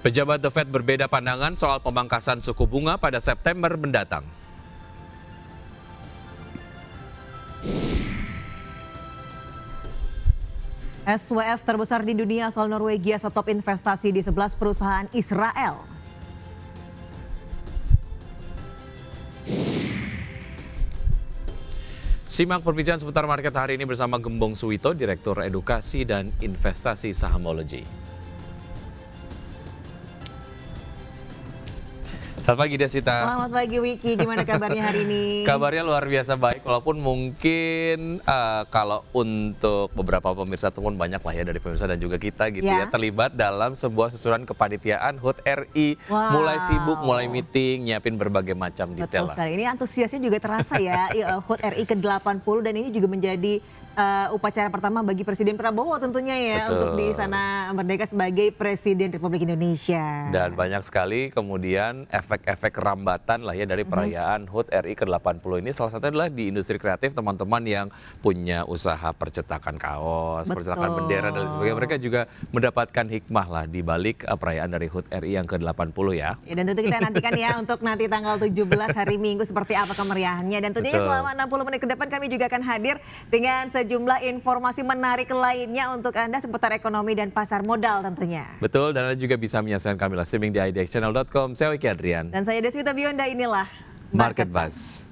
Pejabat The Fed berbeda pandangan soal pemangkasan suku bunga pada September mendatang. SWF terbesar di dunia asal Norwegia stop investasi di 11 perusahaan Israel. Simak perbincangan seputar market hari ini bersama Gembong Suwito, Direktur Edukasi dan Investasi Sahamology. Selamat pagi Deswita. Selamat pagi Wiki, gimana kabarnya hari ini? Kabarnya luar biasa baik, walaupun mungkin kalau untuk beberapa pemirsa ataupun banyak lah ya dari pemirsa dan juga kita gitu ya terlibat dalam sebuah susunan kepanitiaan HUT RI. Wow. Mulai sibuk, mulai meeting, nyiapin berbagai macam detail. Betul sekali, ini antusiasnya juga terasa ya HUT RI ke-80 dan ini juga menjadi upacara pertama bagi Presiden Prabowo tentunya ya. Betul. Untuk di sana merdeka sebagai Presiden Republik Indonesia. Dan banyak sekali kemudian efek-efek rambatan lah ya dari perayaan HUT RI ke-80 ini. Salah satunya adalah di industri kreatif, teman-teman yang punya usaha percetakan kaos, percetakan bendera dan sebagainya. Mereka juga mendapatkan hikmah lah di balik perayaan dari HUT RI yang ke-80 ya. Dan tentu kita nantikan ya untuk nanti tanggal 17 hari Minggu seperti apa kemeriahannya. Dan tentunya selama 60 menit ke depan kami juga akan hadir dengan sejumlah informasi menarik lainnya untuk Anda seputar ekonomi dan pasar modal tentunya. Betul, dan Anda juga bisa menyaksikan kami live streaming di idxchannel.com. Saya Wiki Adrian. Dan saya Deswita Bionda, inilah Market Buzz.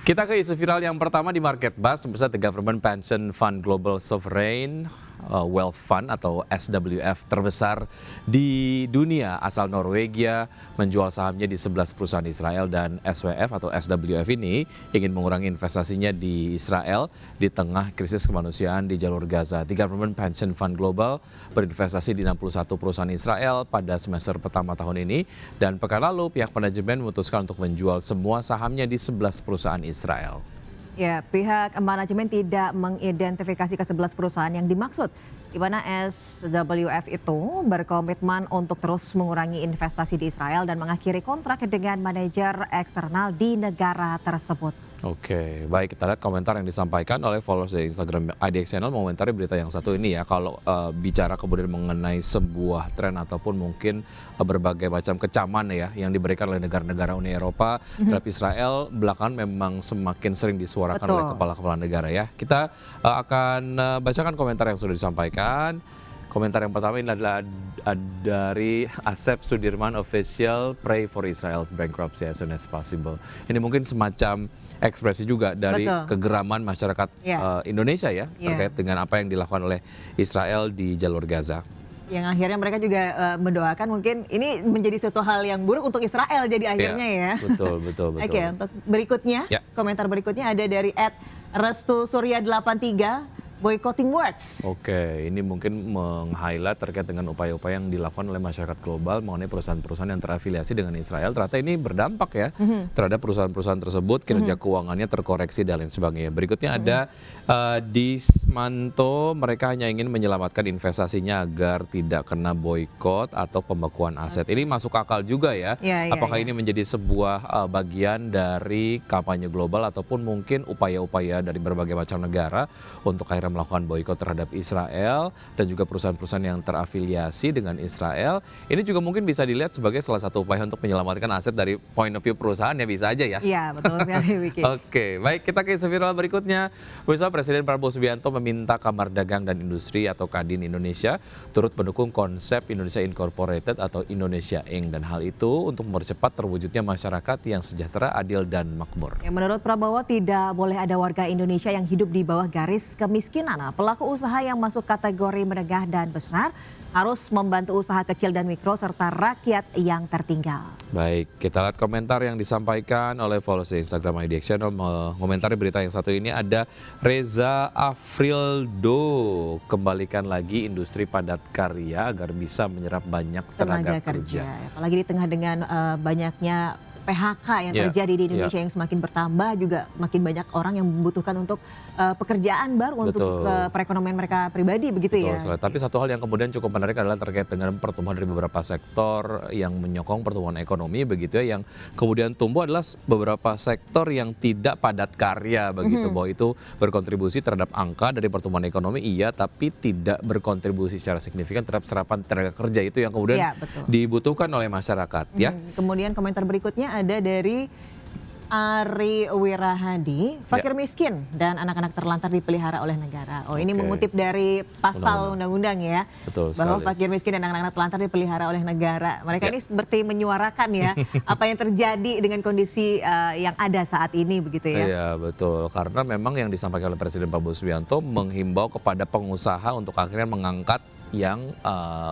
Kita ke isu viral yang pertama di Market Buzz, sebesar The Government Pension Fund Global Sovereign Wealth Fund atau SWF terbesar di dunia asal Norwegia menjual sahamnya di 11 perusahaan Israel, dan SWF atau SWF ini ingin mengurangi investasinya di Israel di tengah krisis kemanusiaan di jalur Gaza. The Government Pension Fund Global berinvestasi di 61 perusahaan Israel pada semester pertama tahun ini, dan pekan lalu pihak manajemen memutuskan untuk menjual semua sahamnya di 11 perusahaan Israel. Ya, pihak manajemen tidak mengidentifikasi ke-11 perusahaan yang dimaksud, di mana SWF itu berkomitmen untuk terus mengurangi investasi di Israel dan mengakhiri kontrak dengan manajer eksternal di negara tersebut. Oke, baik, kita lihat komentar yang disampaikan oleh followers dari Instagram IDX Channel mengomentari berita yang satu ini ya. Kalau bicara kemudian mengenai sebuah tren ataupun mungkin berbagai macam kecaman ya yang diberikan oleh negara-negara Uni Eropa terhadap Israel, belakangan memang semakin sering disuarakan oleh kepala-kepala negara ya. Kita akan bacakan komentar yang sudah disampaikan. Komentar yang pertama ini adalah dari Asep Sudirman Official, pray for Israel's bankruptcy as soon as possible. Ini mungkin semacam ekspresi juga dari kegeraman masyarakat Indonesia ya terkait dengan apa yang dilakukan oleh Israel di jalur Gaza. Yang akhirnya mereka juga mendoakan mungkin ini menjadi suatu hal yang buruk untuk Israel jadi akhirnya ya. Betul. Oke, untuk berikutnya, komentar berikutnya ada dari @restusurya83. Boycotting works. Oke, ini mungkin meng-highlight terkait dengan upaya-upaya yang dilakukan oleh masyarakat global mengenai perusahaan-perusahaan yang terafiliasi dengan Israel. Ternyata ini berdampak ya terhadap perusahaan-perusahaan tersebut, kinerja keuangannya terkoreksi dan lain sebagainya. Berikutnya ada Dismanto, mereka hanya ingin menyelamatkan investasinya agar tidak kena boykot atau pembekuan aset. Ini masuk akal juga ya. Apakah ini menjadi sebuah bagian dari kampanye global ataupun mungkin upaya-upaya dari berbagai macam negara untuk akhirnya melakukan boikot terhadap Israel dan juga perusahaan-perusahaan yang terafiliasi dengan Israel. Ini juga mungkin bisa dilihat sebagai salah satu upaya untuk menyelamatkan aset dari point of view perusahaan ya, bisa aja ya. Iya, betul sekali Wiki. Oke, baik, kita ke isu viral berikutnya. Pemirsa, Presiden Prabowo Subianto meminta Kamar Dagang dan Industri atau Kadin Indonesia turut mendukung konsep Indonesia Incorporated atau Indonesia Inc. Dan hal itu untuk mempercepat terwujudnya masyarakat yang sejahtera, adil, dan makmur. Ya, menurut Prabowo tidak boleh ada warga Indonesia yang hidup di bawah garis kemiskinan. Pelaku usaha yang masuk kategori menengah dan besar harus membantu usaha kecil dan mikro serta rakyat yang tertinggal. Baik, kita lihat komentar yang disampaikan oleh followers di Instagram IDX Channel. Mengomentari berita yang satu ini ada Reza Afrildo, kembalikan lagi industri padat karya agar bisa menyerap banyak tenaga kerja. Apalagi di tengah dengan banyaknya PHK yang Iya, terjadi di iya. Indonesia yang semakin bertambah, juga makin banyak orang yang membutuhkan untuk pekerjaan baru untuk Betul. perekonomian mereka pribadi begitu Betul ya. sekali. Tapi satu hal yang kemudian cukup menarik adalah terkait dengan pertumbuhan dari beberapa sektor yang menyokong pertumbuhan ekonomi begitu ya, yang kemudian tumbuh adalah beberapa sektor yang tidak padat karya begitu, bahwa itu berkontribusi terhadap angka dari pertumbuhan ekonomi iya, tapi tidak berkontribusi secara signifikan terhadap serapan tenaga kerja, itu yang kemudian Iya, betul. dibutuhkan oleh masyarakat ya. Kemudian komentar berikutnya ada dari Ari Wirahadi, fakir miskin dan anak-anak terlantar dipelihara oleh negara. Oh, ini Oke. mengutip dari pasal undang-undang ya, Betul bahwa sekali. fakir miskin dan anak-anak terlantar dipelihara oleh negara. Mereka Ya. ini seperti menyuarakan ya apa yang terjadi dengan kondisi yang ada saat ini begitu ya. Iya betul, karena memang yang disampaikan oleh Presiden Prabowo Subianto menghimbau kepada pengusaha untuk akhirnya mengangkat yang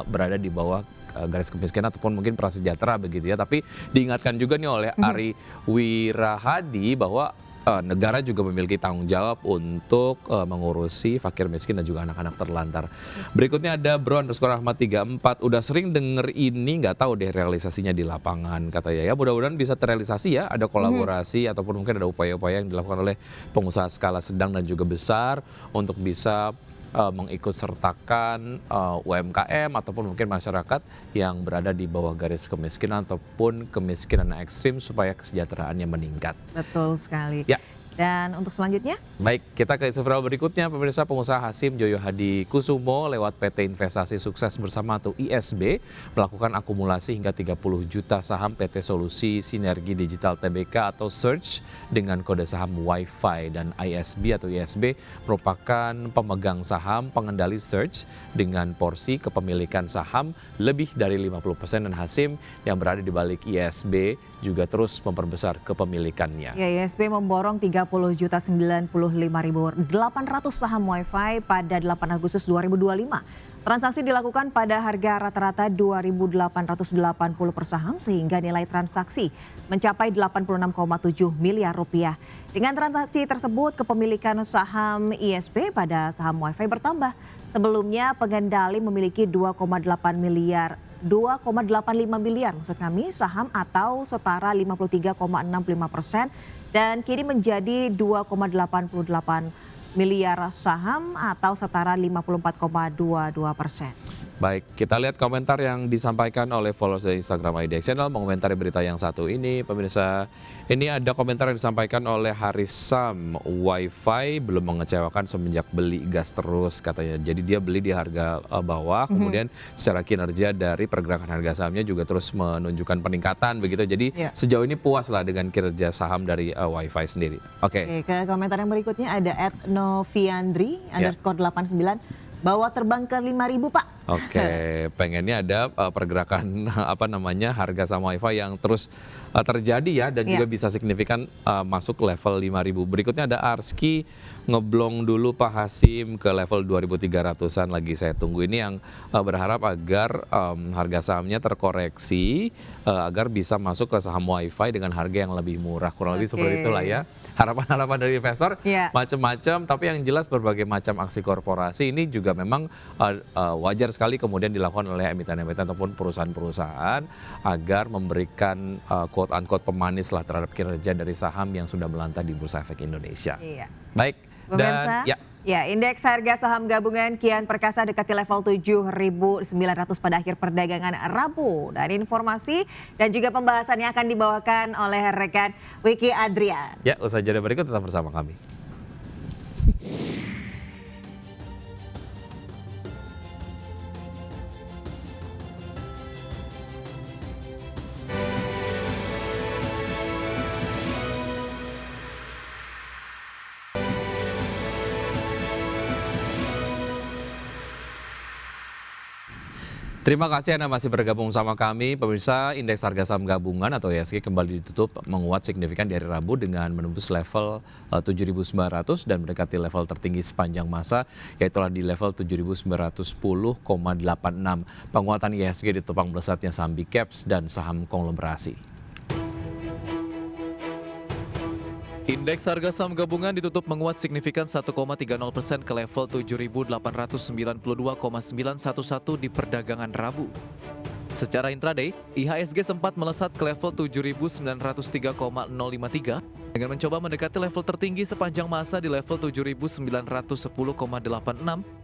berada di bawah garis kemiskinan ataupun mungkin prasejahtera begitu ya. Tapi diingatkan juga nih oleh Ari Wirahadi bahwa negara juga memiliki tanggung jawab untuk mengurusi fakir miskin dan juga anak-anak terlantar. Berikutnya ada Bro_Ahmad34, udah sering denger ini, nggak tahu deh realisasinya di lapangan katanya ya. Mudah-mudahan bisa terrealisasi ya, ada kolaborasi ataupun mungkin ada upaya-upaya yang dilakukan oleh pengusaha skala sedang dan juga besar untuk bisa mengikutsertakan UMKM ataupun mungkin masyarakat yang berada di bawah garis kemiskinan ataupun kemiskinan ekstrim supaya kesejahteraannya meningkat. Betul sekali. Ya. Dan untuk selanjutnya, Baik, kita ke isu viral berikutnya. Pemirsa, pengusaha Hasim Joyo Hadi Kusumo lewat PT Investasi Sukses Bersama atau ISB melakukan akumulasi hingga 30 juta saham PT Solusi Sinergi Digital Tbk atau Search dengan kode saham Wi-Fi, dan ISB atau ISB merupakan pemegang saham pengendali Search dengan porsi kepemilikan saham lebih dari 50%, dan Hasim yang berada di balik ISB juga terus memperbesar kepemilikannya. ya ISB memborong 30.095.800 saham Wi-Fi pada 8 Agustus 2025. Transaksi dilakukan pada harga rata-rata 2.880 per saham sehingga nilai transaksi mencapai 86,7 miliar rupiah. Dengan transaksi tersebut, kepemilikan saham ISB pada saham Wi-Fi bertambah. Sebelumnya pengendali memiliki 2,85 miliar maksud kami saham atau setara 53,65% dan kini menjadi 2,88 miliar saham atau setara 54,22%. Baik, kita lihat komentar yang disampaikan oleh followers dari Instagram IDX Channel mengomentari berita yang satu ini. Pemirsa, ini ada komentar yang disampaikan oleh Harisam, Wi-Fi belum mengecewakan semenjak beli gas terus katanya. Jadi dia beli di harga bawah, kemudian secara kinerja dari pergerakan harga sahamnya juga terus menunjukkan peningkatan begitu. Jadi Ya. sejauh ini puas lah dengan kinerja saham dari Wi-Fi sendiri. Oke. Oke, ke komentar yang berikutnya ada @noviandri _89 bawa terbang ke 5.000 Pak. Oke, pengennya ada pergerakan harga saham Wi-Fi yang terus terjadi ya, dan juga bisa signifikan masuk level 5.000. Berikutnya ada Arski, ngeblong dulu Pak Hasim ke level 2.300-an lagi saya tunggu. Ini yang berharap agar harga sahamnya terkoreksi agar bisa masuk ke saham Wi-Fi dengan harga yang lebih murah. Kurang lebih seperti itulah ya. Harapan-harapan dari investor macam-macam, tapi yang jelas berbagai macam aksi korporasi ini juga memang wajar sekali kemudian dilakukan oleh emiten-emiten ataupun perusahaan-perusahaan agar memberikan quote-unquote pemanis lah terhadap kinerja dari saham yang sudah melantai di Bursa Efek Indonesia. Iya. Baik, Pemirsa, dan ya indeks harga saham gabungan kian perkasa dekati level 7.900 pada akhir perdagangan Rabu. Dan informasi dan juga pembahasannya akan dibawakan oleh rekan Wiki Adrian. ya, usai jeda berikut tetap bersama kami. Terima kasih Anda masih bergabung sama kami. Pemirsa, indeks harga saham gabungan atau IHSG kembali ditutup menguat signifikan dari Rabu dengan menembus level 7.900 dan mendekati level tertinggi sepanjang masa, yaitu di level 7.910,86. Penguatan IHSG ditopang melesatnya saham big caps dan saham konglomerasi. Indeks harga saham gabungan ditutup menguat signifikan 1,30% ke level 7.892,911 di perdagangan Rabu. Secara intraday, IHSG sempat melesat ke level 7.903,053 dengan mencoba mendekati level tertinggi sepanjang masa di level 7.910,86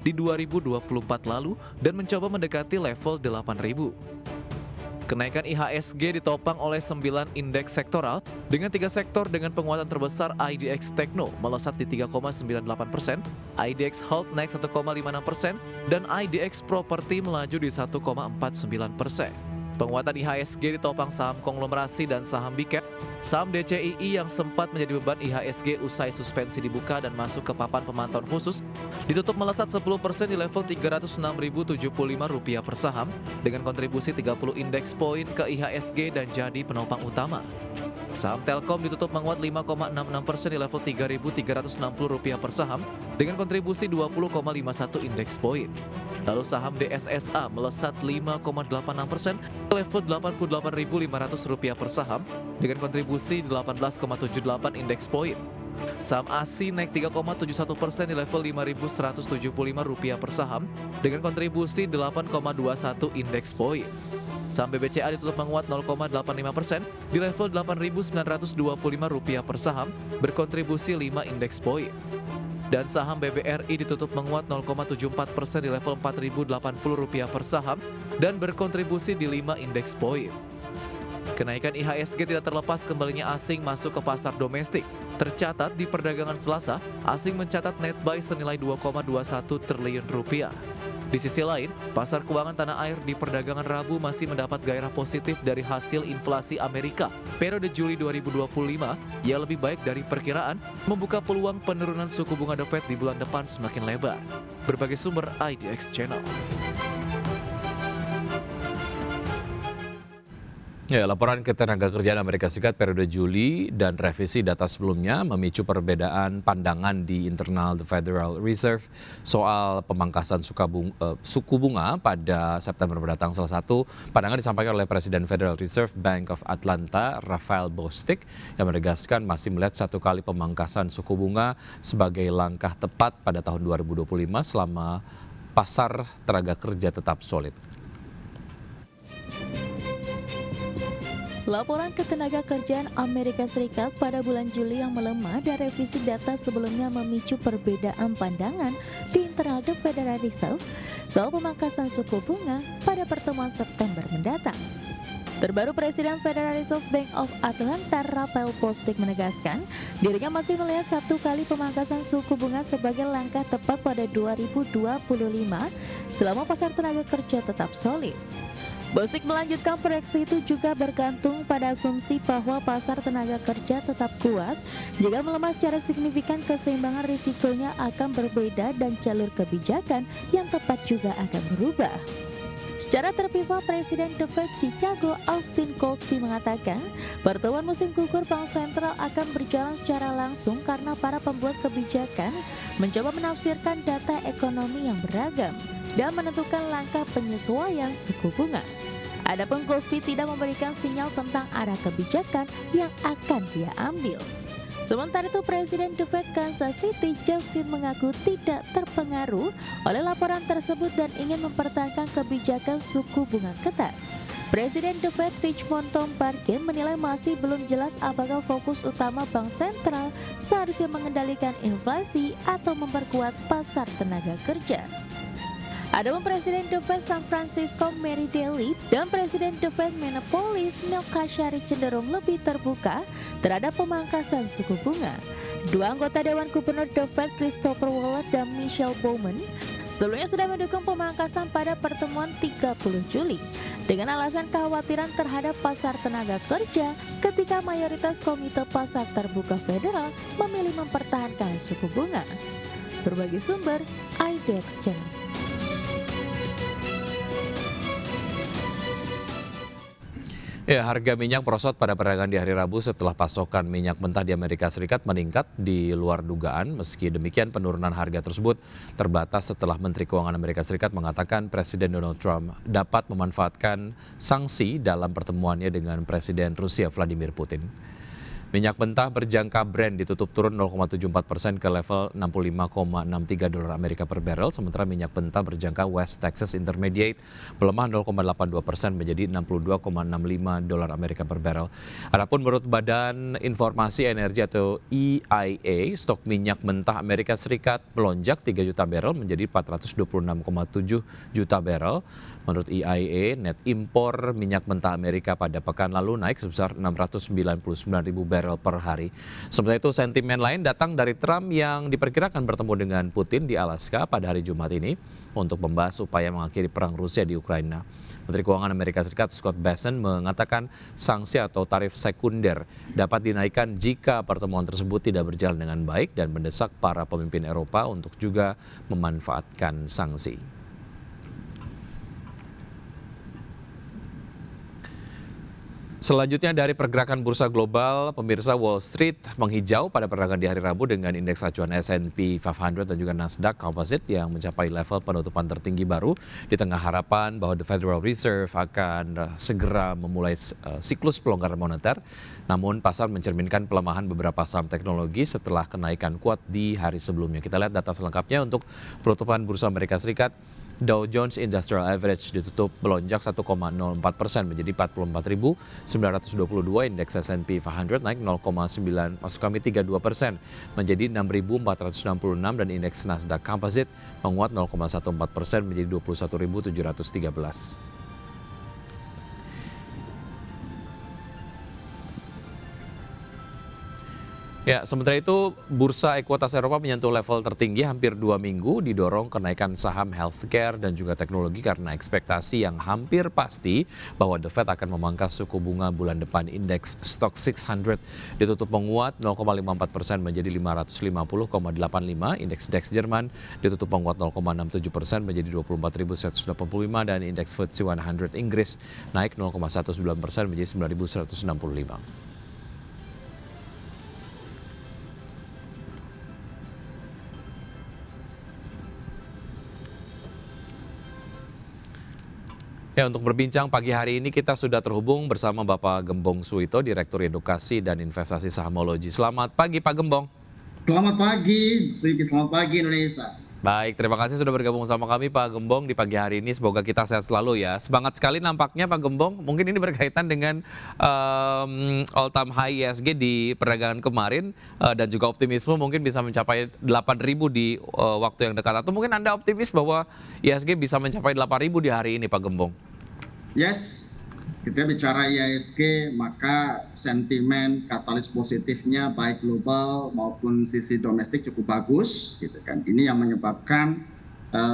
di 2024 lalu dan mencoba mendekati level 8.000. Kenaikan IHSG ditopang oleh 9 indeks sektoral dengan 3 sektor dengan penguatan terbesar IDX Tekno melesat di 3,98%, IDX Health naik 1,56%, dan IDX Property melaju di 1,49%. Penguatan IHSG ditopang saham konglomerasi dan saham big cap. Saham DCII yang sempat menjadi beban IHSG usai suspensi dibuka dan masuk ke papan pemantauan khusus ditutup melesat 10% di level Rp306.075 per saham dengan kontribusi 30 indeks poin ke IHSG dan jadi penopang utama. Saham Telkom ditutup menguat 5,66% di level Rp3.360 per saham dengan kontribusi 20,51 indeks poin. Lalu saham DSSA melesat 5,86% ke level Rp88.500 per saham dengan kontribusi 18,78 indeks poin. Saham ASI naik 3,71% di level Rp5.175 per saham dengan kontribusi 8,21 indeks poin. Saham BBCA ditutup menguat 0,85% di level Rp8.925 per saham berkontribusi 5 indeks poin. Dan saham BBRI ditutup menguat 0,74% di level Rp4.080 per saham dan berkontribusi di 5 indeks poin. Kenaikan IHSG tidak terlepas kembalinya asing masuk ke pasar domestik. Tercatat di perdagangan Selasa, asing mencatat net buy senilai Rp2,21 triliun. Di sisi lain, pasar keuangan tanah air di perdagangan Rabu masih mendapat gairah positif dari hasil inflasi Amerika periode Juli 2025 yang lebih baik dari perkiraan, membuka peluang penurunan suku bunga The Fed di bulan depan semakin lebar. Berbagai sumber IDX Channel. Ya, laporan Ketenagakerjaan Amerika Serikat periode Juli dan revisi data sebelumnya memicu perbedaan pandangan di internal The Federal Reserve soal pemangkasan suku bunga pada September mendatang. Salah satu pandangan disampaikan oleh Presiden Federal Reserve Bank of Atlanta, Raphael Bostic, yang menegaskan masih melihat satu kali pemangkasan suku bunga sebagai langkah tepat pada tahun 2025 selama pasar tenaga kerja tetap solid. Laporan Ketenagakerjaan Amerika Serikat pada bulan Juli yang melemah dan revisi data sebelumnya memicu perbedaan pandangan di internal The Federal Reserve soal pemangkasan suku bunga pada pertemuan September mendatang. Terbaru Presiden Federal Reserve Bank of Atlanta, Raphael Bostic, menegaskan dirinya masih melihat satu kali pemangkasan suku bunga sebagai langkah tepat pada 2025 selama pasar tenaga kerja tetap solid. Bostic melanjutkan proyeksi itu juga bergantung pada asumsi bahwa pasar tenaga kerja tetap kuat. Jika melemah secara signifikan, keseimbangan risikonya akan berbeda dan jalur kebijakan yang tepat juga akan berubah. Secara terpisah, Presiden The Fed Chicago Austin Goolsbee mengatakan pertemuan musim gugur Bank Sentral akan berjalan secara langsung karena para pembuat kebijakan mencoba menafsirkan data ekonomi yang beragam dan menentukan langkah penyesuaian suku bunga. Adapun Goolsbee tidak memberikan sinyal tentang arah kebijakan yang akan dia ambil. Sementara itu, Presiden The Fed Kansas City, Jeff Zients, mengaku tidak terpengaruh oleh laporan tersebut dan ingin mempertahankan kebijakan suku bunga ketat. Presiden The Fed Richmond Tom Barkin menilai masih belum jelas apakah fokus utama Bank Sentral seharusnya mengendalikan inflasi atau memperkuat pasar tenaga kerja. Adapun Presiden The Fed San Francisco Mary Daly dan Presiden The Fed Minneapolis Neil Kashari cenderung lebih terbuka terhadap pemangkasan suku bunga. Dua anggota Dewan Gubernur The Fed, Christopher Waller dan Michelle Bowman, sebelumnya sudah mendukung pemangkasan pada pertemuan 30 Juli dengan alasan kekhawatiran terhadap pasar tenaga kerja ketika mayoritas Komite Pasar Terbuka Federal memilih mempertahankan suku bunga. Berbagai sumber IDX Channel. Ya, harga minyak merosot pada perdagangan di hari Rabu setelah pasokan minyak mentah di Amerika Serikat meningkat di luar dugaan. Meski demikian, penurunan harga tersebut terbatas setelah Menteri Keuangan Amerika Serikat mengatakan Presiden Donald Trump dapat memanfaatkan sanksi dalam pertemuannya dengan Presiden Rusia Vladimir Putin. Minyak mentah berjangka Brent ditutup turun 0,74% ke level 65,63 dolar Amerika per barrel, sementara minyak mentah berjangka West Texas Intermediate melemah 0,82% menjadi 62,65 dolar Amerika per barrel. Adapun menurut Badan Informasi Energi atau EIA, stok minyak mentah Amerika Serikat melonjak 3 juta barrel menjadi 426,7 juta barrel. Menurut EIA, net impor minyak mentah Amerika pada pekan lalu naik sebesar 699 ribu barrel per hari. Sementara itu, sentimen lain datang dari Trump yang diperkirakan bertemu dengan Putin di Alaska pada hari Jumat ini untuk membahas upaya mengakhiri perang Rusia di Ukraina. Menteri Keuangan Amerika Serikat Scott Bessent mengatakan sanksi atau tarif sekunder dapat dinaikkan jika pertemuan tersebut tidak berjalan dengan baik dan mendesak para pemimpin Eropa untuk juga memanfaatkan sanksi. Selanjutnya dari pergerakan bursa global, pemirsa, Wall Street menghijau pada perdagangan di hari Rabu dengan indeks acuan S&P 500 dan juga Nasdaq Composite yang mencapai level penutupan tertinggi baru di tengah harapan bahwa The Federal Reserve akan segera memulai siklus pelonggaran moneter. Namun pasar mencerminkan pelemahan beberapa saham teknologi setelah kenaikan kuat di hari sebelumnya. Kita lihat data selengkapnya untuk penutupan bursa Amerika Serikat. Dow Jones Industrial Average ditutup melonjak 1,04% menjadi 44.922, indeks S&P 500 naik 0,32% menjadi 6.466 dan indeks Nasdaq Composite menguat 0,14% menjadi 21.713. Ya, sementara itu bursa ekuitas Eropa menyentuh level tertinggi hampir 2 minggu didorong kenaikan saham healthcare dan juga teknologi karena ekspektasi yang hampir pasti bahwa The Fed akan memangkas suku bunga bulan depan. Indeks Stoxx 600 ditutup menguat 0,54% menjadi 550,85, indeks DAX Jerman ditutup menguat 0,67% menjadi 24.185 dan indeks FTSE 100 Inggris naik 0,19% menjadi 9.165. Ya, untuk berbincang pagi hari ini kita sudah terhubung bersama Bapak Gembong Suito, Direktur Edukasi dan Investasi Sahamologi. Selamat pagi Pak Gembong. Selamat pagi, selamat pagi Indonesia. Baik, terima kasih sudah bergabung sama kami Pak Gembong di pagi hari ini. Semoga kita sehat selalu ya. Semangat sekali nampaknya Pak Gembong. Mungkin ini berkaitan dengan all time high ISG di perdagangan kemarin dan juga optimisme mungkin bisa mencapai 8.000 di waktu yang dekat. Atau mungkin Anda optimis bahwa ISG bisa mencapai 8.000 di hari ini Pak Gembong? Yes, kita bicara IISG maka sentimen katalis positifnya baik global maupun sisi domestik cukup bagus gitu kan. Ini yang menyebabkan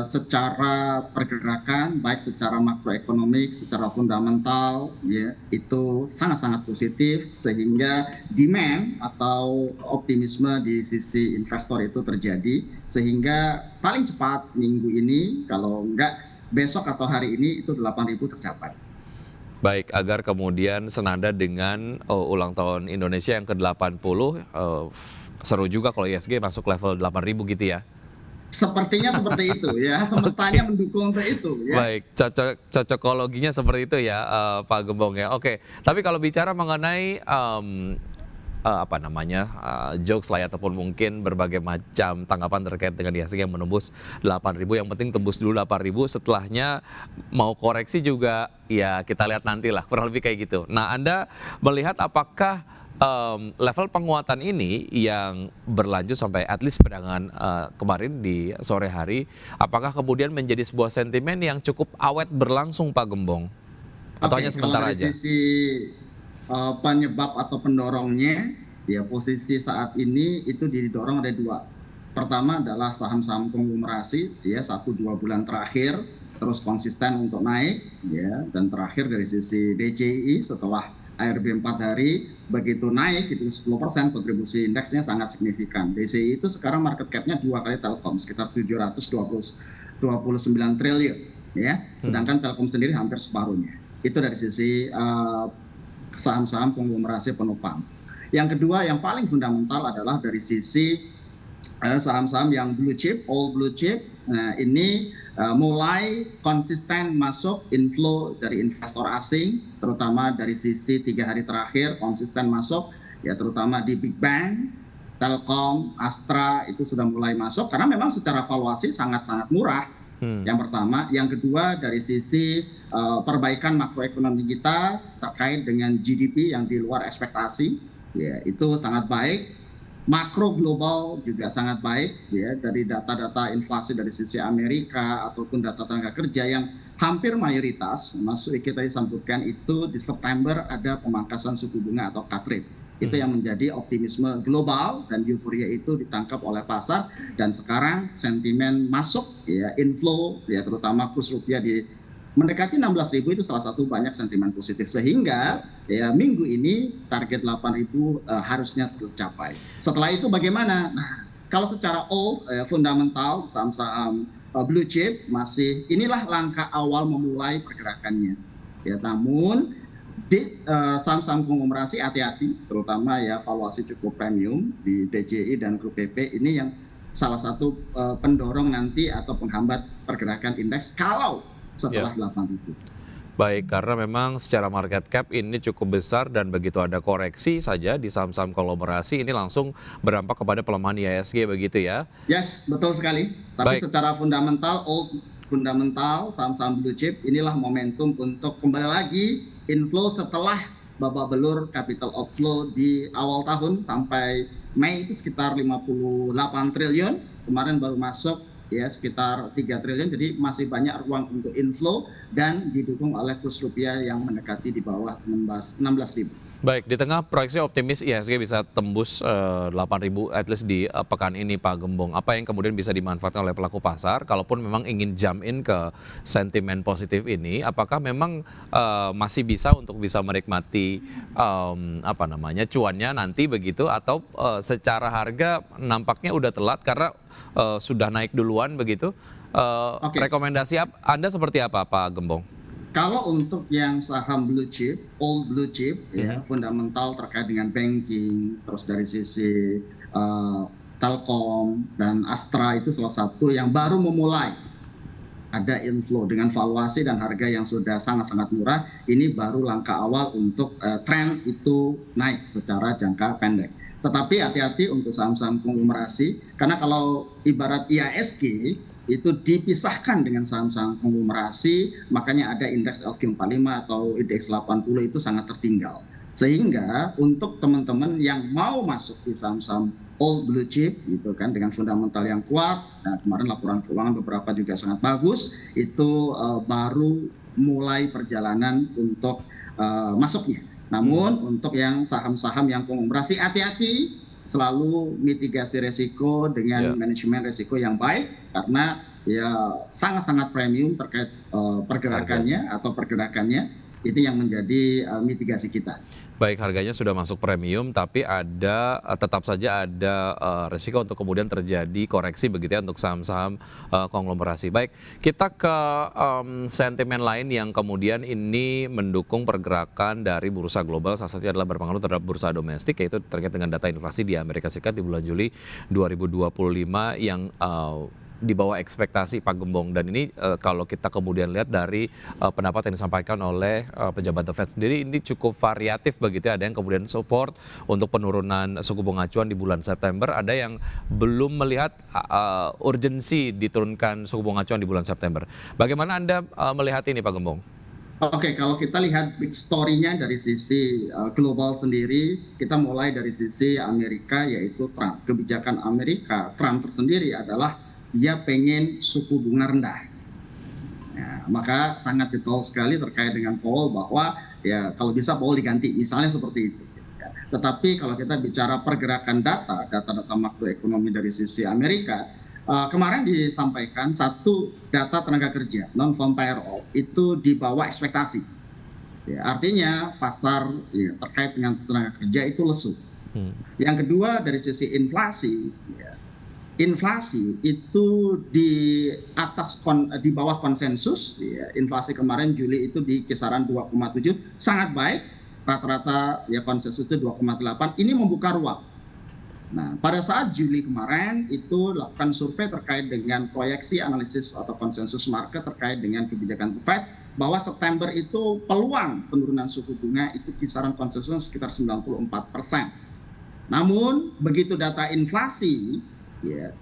secara pergerakan baik secara makroekonomik, secara fundamental ya itu sangat-sangat positif sehingga demand atau optimisme di sisi investor itu terjadi sehingga paling cepat minggu ini kalau enggak besok atau hari ini itu 8.000 tercapai. Baik, agar kemudian senada dengan ulang tahun Indonesia yang ke-80, seru juga kalau ISG masuk level 8.000 gitu ya? Sepertinya seperti itu ya, semestanya mendukung untuk itu ya. Baik, cocokologinya seperti itu ya Pak Gembong ya. Oke, tapi kalau bicara mengenai jokes lah ya, ataupun mungkin berbagai macam tanggapan terkait dengan IHSG yang menembus 8.000, yang penting tembus dulu 8.000, setelahnya mau koreksi juga ya kita lihat nanti lah, kurang lebih kayak gitu. Nah, Anda melihat apakah level penguatan ini yang berlanjut sampai at least perdagangan kemarin di sore hari, apakah kemudian menjadi sebuah sentimen yang cukup awet berlangsung Pak Gembong? Atau hanya sementara aja? Sisi penyebab atau pendorongnya ya posisi saat ini itu didorong ada dua. Pertama adalah saham-saham konglomerasi ya 1-2 bulan terakhir terus konsisten untuk naik ya, dan terakhir dari sisi DJI setelah ARB 4 hari begitu naik itu 10%, kontribusi indeksnya sangat signifikan. DJI itu sekarang market cap-nya 2 kali Telkom sekitar 729 triliun ya, sedangkan Telkom sendiri hampir separuhnya. Itu dari sisi saham-saham konglomerasi penopang. Yang kedua yang paling fundamental adalah dari sisi saham-saham yang blue chip, all blue chip. Nah, ini mulai konsisten masuk inflow dari investor asing, terutama dari sisi 3 hari terakhir konsisten masuk ya terutama di Big Bang, Telkom, Astra itu sudah mulai masuk karena memang secara valuasi sangat-sangat murah. Yang pertama, yang kedua dari sisi perbaikan makroekonomi kita terkait dengan GDP yang di luar ekspektasi, ya itu sangat baik. Makro global juga sangat baik, ya dari data-data inflasi dari sisi Amerika ataupun data tenaga kerja yang hampir mayoritas, masuk kita disebutkan itu di September ada pemangkasan suku bunga atau cut rate. Itu yang menjadi optimisme global dan euforia itu ditangkap oleh pasar, dan sekarang sentimen masuk ya inflow ya terutama kurs rupiah di mendekati 16.000 itu salah satu banyak sentimen positif, sehingga ya minggu ini target 8.000 harusnya tercapai. Setelah itu bagaimana? Nah, kalau secara old fundamental saham-saham blue chip masih inilah langkah awal memulai pergerakannya. Ya, namun di saham-saham konglomerasi hati-hati, terutama ya valuasi cukup premium di DJI dan Grup PP ini yang salah satu pendorong nanti atau penghambat pergerakan indeks kalau setelah 8.000. Baik, karena memang secara market cap ini cukup besar dan begitu ada koreksi saja di saham-saham konglomerasi ini langsung berdampak kepada pelemahan IHSG begitu ya? Yes, betul sekali. Tapi Baik. secara fundamental, saham-saham blue chip inilah momentum untuk kembali lagi inflow setelah babak belur capital outflow di awal tahun sampai Mei itu sekitar 58 triliun. Kemarin baru masuk ya sekitar 3 triliun, jadi masih banyak ruang untuk inflow dan didukung oleh kurs rupiah yang mendekati di bawah 16.000. Baik, di tengah proyeksi optimis IHSG bisa tembus 8.000 at least di pekan ini Pak Gembong. Apa yang kemudian bisa dimanfaatkan oleh pelaku pasar kalaupun memang ingin jump in ke sentimen positif ini? Apakah memang masih bisa untuk bisa menikmati cuannya nanti begitu, atau secara harga nampaknya udah telat karena sudah naik duluan begitu? Rekomendasi Anda seperti apa Pak Gembong? Kalau untuk yang saham blue chip, old blue chip, ya fundamental terkait dengan banking, terus dari sisi Telkom dan Astra itu salah satu yang baru memulai ada inflow dengan valuasi dan harga yang sudah sangat-sangat murah. Ini baru langkah awal untuk tren itu naik secara jangka pendek. Tetapi hati-hati untuk saham-saham konglomerasi, karena kalau ibarat IHSG itu dipisahkan dengan saham-saham konglomerasi, makanya ada indeks LQ45 atau indeks 80 itu sangat tertinggal. Sehingga untuk teman-teman yang mau masuk di saham-saham old blue chip gitu kan dengan fundamental yang kuat, nah kemarin laporan keuangan beberapa juga sangat bagus, itu baru mulai perjalanan untuk masuknya. Namun untuk yang saham-saham yang konglomerasi hati-hati, selalu mitigasi resiko dengan manajemen resiko yang baik, karena ya sangat-sangat premium terkait pergerakannya atau pergerakannya, itu yang menjadi mitigasi kita. Baik, harganya sudah masuk premium, tapi tetap saja ada resiko untuk kemudian terjadi koreksi begitu ya untuk saham-saham konglomerasi. Baik, kita ke sentimen lain yang kemudian ini mendukung pergerakan dari bursa global, salah satunya adalah berpengaruh terhadap bursa domestik, yaitu terkait dengan data inflasi di Amerika Serikat di bulan Juli 2025 yang di bawah ekspektasi Pak Gembong. Dan ini kalau kita kemudian lihat dari pendapat yang disampaikan oleh pejabat The Fed sendiri, ini cukup variatif begitu ya. Ada yang kemudian support untuk penurunan suku bunga acuan di bulan September, ada yang belum melihat urgensi diturunkan suku bunga acuan di bulan September. Bagaimana Anda melihat ini Pak Gembong? Oke, kalau kita lihat big story-nya dari sisi global sendiri, kita mulai dari sisi Amerika, yaitu Trump. Kebijakan Amerika, Trump tersendiri adalah dia pengen suku bunga rendah. Ya, maka sangat detail sekali terkait dengan Powell bahwa ya kalau bisa Powell diganti, misalnya seperti itu. Ya. Tetapi kalau kita bicara pergerakan data makroekonomi dari sisi Amerika, kemarin disampaikan satu data tenaga kerja non-farm payroll itu di bawah ekspektasi. Ya, artinya pasar ya, terkait dengan tenaga kerja itu lesu. Yang kedua dari sisi inflasi, ya, inflasi itu di bawah konsensus, ya, inflasi kemarin Juli itu di kisaran 2,7, sangat baik, rata-rata ya konsensus itu 2,8, ini membuka ruang. Nah, pada saat Juli kemarin itu lakukan survei terkait dengan proyeksi analisis atau konsensus market terkait dengan kebijakan Fed, bahwa September itu peluang penurunan suku bunga itu kisaran konsensus sekitar 94%. Namun begitu data inflasi ya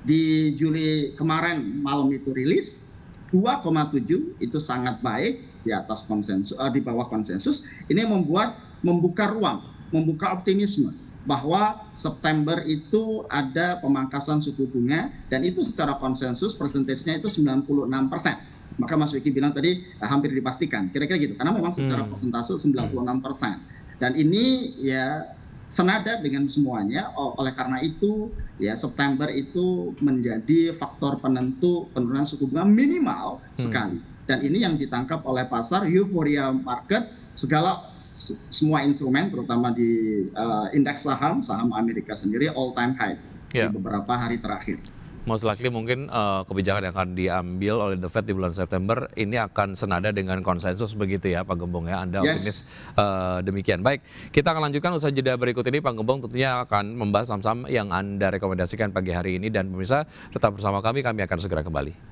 di Juli kemarin malam itu rilis 2,7 itu sangat baik di atas konsensus, di bawah konsensus. Ini membuka ruang, membuka optimisme bahwa September itu ada pemangkasan suku bunga dan itu secara konsensus persentasenya itu 96%. Maka Mas Vicky bilang tadi hampir dipastikan, kira-kira gitu. Karena memang secara persentase 96%. Dan ini ya senada dengan semuanya, oleh karena itu ya September itu menjadi faktor penentu penurunan suku bunga minimal sekali. Dan ini yang ditangkap oleh pasar, euforia market, semua instrumen terutama di indeks saham Amerika sendiri all time high di beberapa hari terakhir. Most likely mungkin kebijakan yang akan diambil oleh The Fed di bulan September ini akan senada dengan konsensus begitu ya Pak Gembong ya. Anda optimis demikian. Baik, kita akan lanjutkan usaha jeda berikut ini. Pak Gembong tentunya akan membahas saham-saham yang Anda rekomendasikan pagi hari ini dan pemirsa tetap bersama kami akan segera kembali.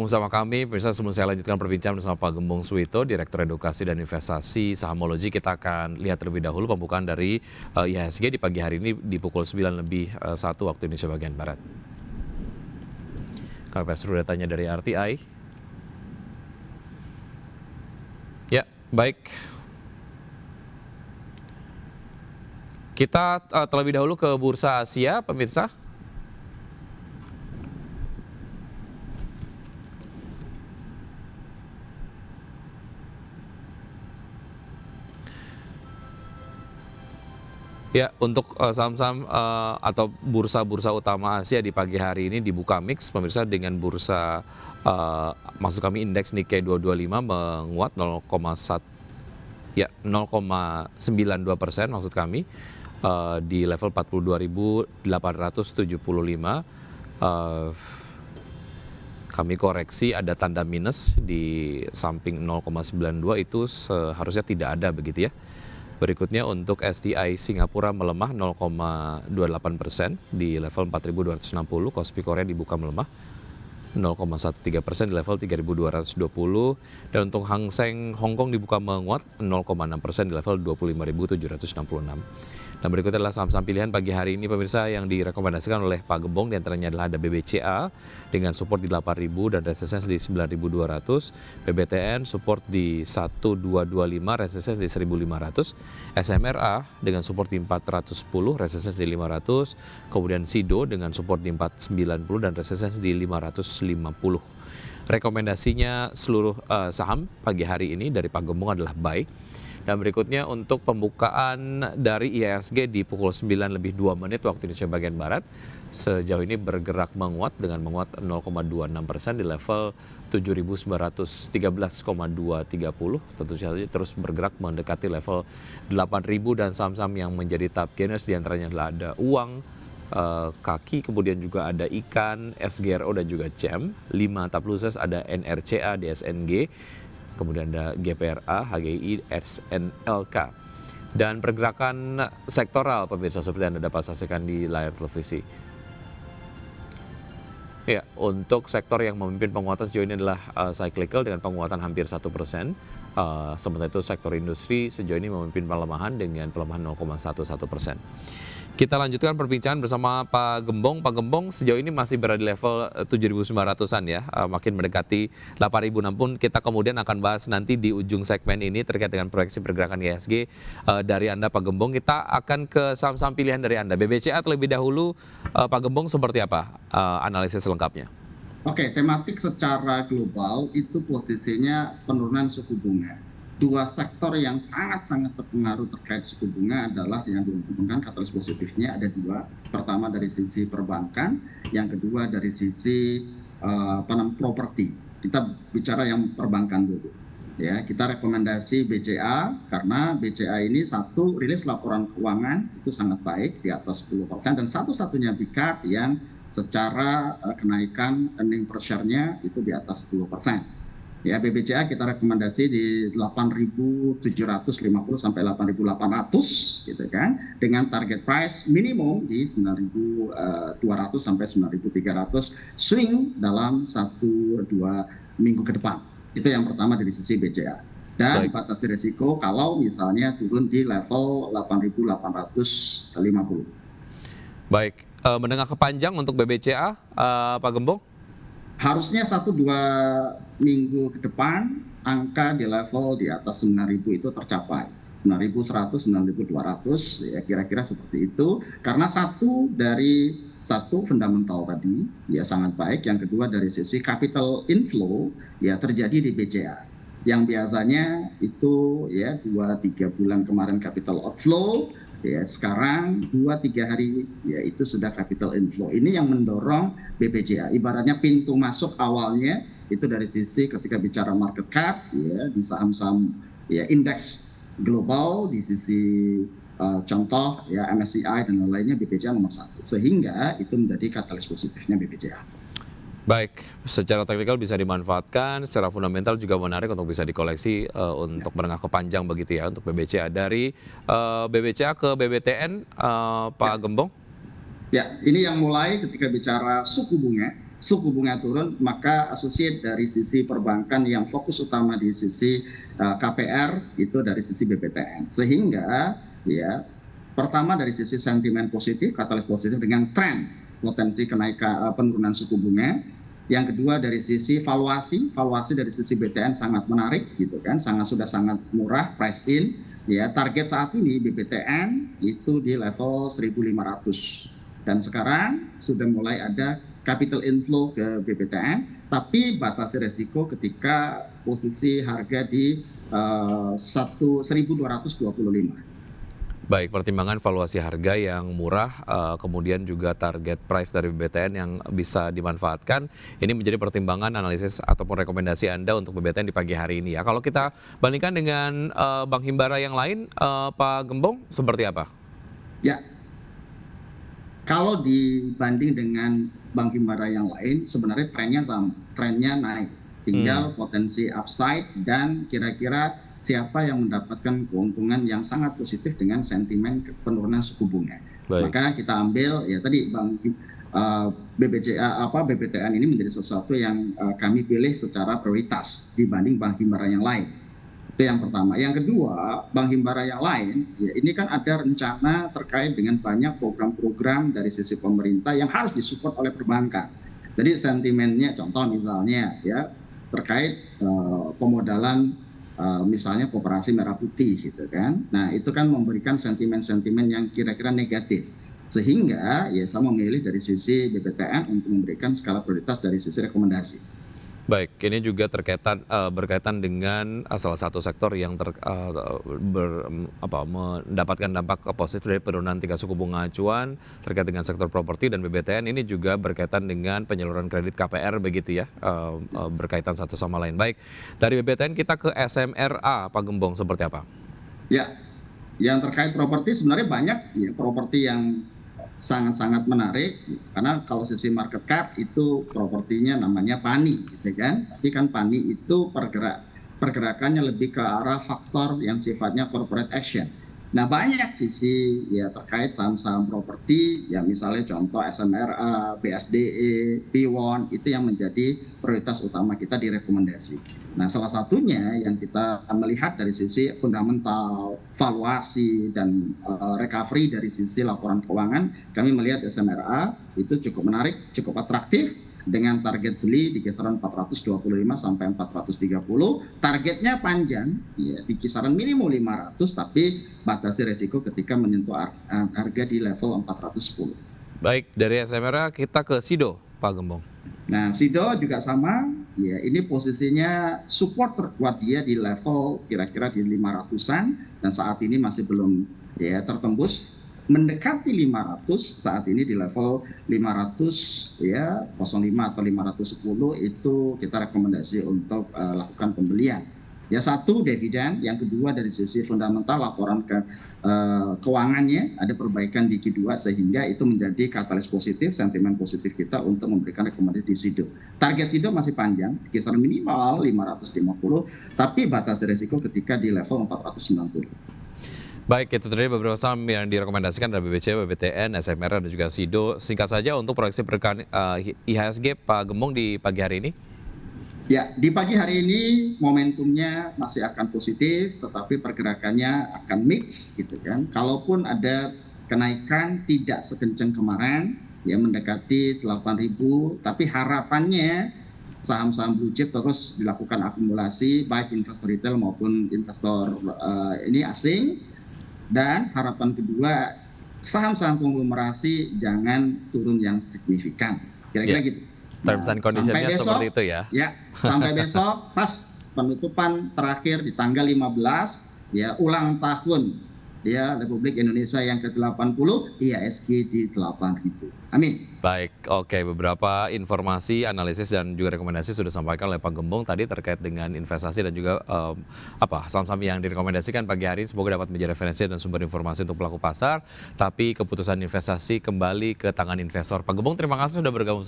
Bersama kami, pemirsa, sebelum saya lanjutkan perbincangan bersama Pak Gembong Suwito, Direktur Edukasi dan Investasi Sahamology, kita akan lihat terlebih dahulu pembukaan dari IHSG di pagi hari ini di pukul 9:01 waktu Indonesia bagian Barat. Kalau seluruh datanya dari RTI. Ya, baik. Kita terlebih dahulu ke Bursa Asia, pemirsa. Ya, untuk saham-saham atau bursa-bursa utama Asia di pagi hari ini dibuka mix, pemirsa, dengan bursa maksud kami indeks Nikkei 225 menguat 0,92% maksud kami di level 42.875. Kami koreksi ada tanda minus di samping 0,92 itu seharusnya tidak ada begitu ya. Berikutnya untuk STI Singapura melemah 0,28% di level 4.260, Kospi Korea dibuka melemah 0,13% di level 3.220, dan untuk Hang Seng Hong Kong dibuka menguat 0,6% di level 25.766. Dan berikutnya adalah saham-saham pilihan pagi hari ini pemirsa yang direkomendasikan oleh Pak Gembong, diantaranya adalah ada BBCA dengan support di 8.000 dan resistance di 9.200, PBTN support di 1225, resistance di 1.500, SMRA dengan support di 410, resistance di 500, kemudian SIDO dengan support di 490 dan resistance di 550. Rekomendasinya seluruh saham pagi hari ini dari Pak Gembong adalah buy. Dan berikutnya untuk pembukaan dari IHSG di pukul 9:02 waktu Indonesia bagian Barat, sejauh ini bergerak menguat dengan menguat 0,26% di level 7.913,230. Tentu saja terus bergerak mendekati level 8.000 dan saham-saham yang menjadi top gainers diantaranya adalah ada uang, kaki, kemudian juga ada ikan, SGRO dan juga CEM. 5 top losers ada NRCA, DSNG, kemudian ada GPRA, HGI, SNLK. Dan pergerakan sektoral pemirsa seperti Anda dapat saksikan di layar televisi. Ya, untuk sektor yang memimpin penguatan sejauh ini adalah cyclical dengan penguatan hampir 1%. Sementara itu sektor industri sejauh ini memimpin pelemahan dengan pelemahan 0,11%. Kita lanjutkan perbincangan bersama Pak Gembong. Pak Gembong sejauh ini masih berada di level 7.900-an ya, makin mendekati 8.000. Namun kita kemudian akan bahas nanti di ujung segmen ini terkait dengan proyeksi pergerakan IHSG dari Anda Pak Gembong. Kita akan ke saham-saham pilihan dari Anda. BBCA terlebih dahulu, Pak Gembong, seperti apa analisis lengkapnya? Oke, tematik secara global itu posisinya penurunan suku bunga. Dua sektor yang sangat-sangat terpengaruh terkait suku bunga adalah yang diuntungkan, katalis positifnya ada dua. Pertama dari sisi perbankan, yang kedua dari sisi properti. Kita bicara yang perbankan dulu. Ya, kita rekomendasi BCA karena BCA ini satu rilis laporan keuangan itu sangat baik di atas 10% dan satu-satunya big cap yang secara kenaikan earning per share-nya itu di atas 10%. Ya, BBCA kita rekomendasi di 8.750 sampai 8.800 gitu kan, dengan target price minimum di 9.200 sampai 9.300 swing dalam 1-2 minggu ke depan. Itu yang pertama dari sisi BCA. Dan Baik. batasi resiko kalau misalnya turun di level 8.850. Baik, menengah ke panjang untuk BBCA, Pak Gembong? Harusnya 1-2 minggu ke depan angka di level di atas 9.000 itu tercapai. 9.100, 9.200 ya kira-kira seperti itu. Karena satu fundamental tadi ya sangat baik, yang kedua dari sisi capital inflow ya terjadi di BCA. Yang biasanya itu ya 2-3 bulan kemarin capital outflow, ya sekarang 2-3 hari ya itu sudah capital inflow. Ini yang mendorong BBCA. Ibaratnya pintu masuk awalnya itu dari sisi ketika bicara market cap ya di saham-saham ya indeks global, di sisi contoh ya MSCI dan lain-lainnya BBCA nomor 1. Sehingga itu menjadi katalis positifnya BBCA. Baik, secara teknikal bisa dimanfaatkan, secara fundamental juga menarik untuk bisa dikoleksi untuk menengah ke panjang begitu ya untuk BBCA. Dari BBCA ke BBTN, Pak Gembong? Ya, ini yang mulai ketika bicara suku bunga turun, maka asosiat dari sisi perbankan yang fokus utama di sisi KPR itu dari sisi BBTN. Sehingga ya pertama dari sisi sentimen positif, katalis positif dengan tren potensi kenaikan penurunan suku bunga. Yang kedua dari sisi valuasi dari sisi BTN sangat menarik gitu kan, sudah sangat murah, price in. Ya, target saat ini BBTN itu di level 1.500 dan sekarang sudah mulai ada capital inflow ke BBTN, tapi batasi resiko ketika posisi harga di 1.225. Baik, pertimbangan valuasi harga yang murah, kemudian juga target price dari BBTN yang bisa dimanfaatkan. Ini menjadi pertimbangan analisis ataupun rekomendasi Anda untuk BBTN di pagi hari ini ya. Kalau kita bandingkan dengan Bank Himbara yang lain, Pak Gembong, seperti apa? Ya, kalau dibanding dengan Bank Himbara yang lain, sebenarnya trennya sama, trennya naik. Tinggal potensi upside dan kira-kira siapa yang mendapatkan keuntungan yang sangat positif dengan sentimen penurunan suku bunga. Baik. Maka kita ambil ya tadi BBTN ini menjadi sesuatu yang kami pilih secara prioritas dibanding Bank Himbara yang lain. Itu yang pertama. Yang kedua, Bank Himbara yang lain ya ini kan ada rencana terkait dengan banyak program-program dari sisi pemerintah yang harus disupport oleh perbankan. Jadi sentimennya contoh misalnya ya terkait pemodalan misalnya Koperasi Merah Putih gitu kan. Nah, itu kan memberikan sentimen-sentimen yang kira-kira negatif. Sehingga ya saya memilih dari sisi BBTN untuk memberikan skala prioritas dari sisi rekomendasi. Baik, ini juga berkaitan dengan salah satu sektor yang mendapatkan dampak positif dari penurunan tingkat suku bunga acuan terkait dengan sektor properti, dan BBTN ini juga berkaitan dengan penyaluran kredit KPR begitu ya, berkaitan satu sama lain. Baik, dari BBTN kita ke SMRA, Pak Gembong, seperti apa? Ya, yang terkait properti sebenarnya banyak ya properti yang sangat-sangat menarik, karena kalau sisi market cap itu propertinya namanya PANI gitu kan. Tapi kan PANI itu pergerakannya lebih ke arah faktor yang sifatnya corporate action. Nah, banyak sisi ya terkait saham-saham properti ya, misalnya contoh SMRA, BSDE, P1 itu yang menjadi prioritas utama kita di rekomendasi. Nah, salah satunya yang kita melihat dari sisi fundamental, valuasi dan recovery dari sisi laporan keuangan, kami melihat SMRA itu cukup menarik, cukup atraktif dengan target beli di kisaran 425 sampai 430. Targetnya panjang ya di kisaran minimum 500, tapi batasi resiko ketika menyentuh harga di level 410. Baik, dari SMRA kita ke SIDO, Pak Gembong. Nah, SIDO juga sama ya, ini posisinya support terkuat dia di level kira-kira di 500-an dan saat ini masih belum ya tertembus. Mendekati 500 saat ini di level 500 ya 05 atau 510 itu kita rekomendasi untuk lakukan pembelian. Ya, satu dividen, yang kedua dari sisi fundamental laporan keuangannya ada perbaikan di Q2 sehingga itu menjadi katalis positif, sentimen positif kita untuk memberikan rekomendasi di SIDO. Target SIDO masih panjang, kisaran minimal 550, tapi batas risiko ketika di level 490. Baik, itu tadi beberapa saham yang direkomendasikan dari BBC, BBTN, SMR, dan juga SIDO. Singkat saja untuk proyeksi pergerakan IHSG, Pak Gembong, di pagi hari ini. Ya, di pagi hari ini momentumnya masih akan positif, tetapi pergerakannya akan mix gitu kan. Kalaupun ada kenaikan tidak sekencang kemarin, ya mendekati 8.000, tapi harapannya saham-saham blue chip terus dilakukan akumulasi baik investor retail maupun investor ini asing. Dan harapan kedua, saham-saham konglomerasi jangan turun yang signifikan. Kira-kira gitu. Terms and condition-nya seperti itu ya. Ya, sampai besok pas penutupan terakhir di tanggal 15, ya ulang tahun ya Republik Indonesia yang ke-80, IHSG di 8.000. Amin. Baik, oke, beberapa informasi, analisis dan juga rekomendasi sudah disampaikan oleh Pak Gembong tadi terkait dengan investasi dan juga saham-saham yang direkomendasikan pagi hari ini. Semoga dapat menjadi referensi dan sumber informasi untuk pelaku pasar. Tapi keputusan investasi kembali ke tangan investor. Pak Gembong, terima kasih sudah bergabung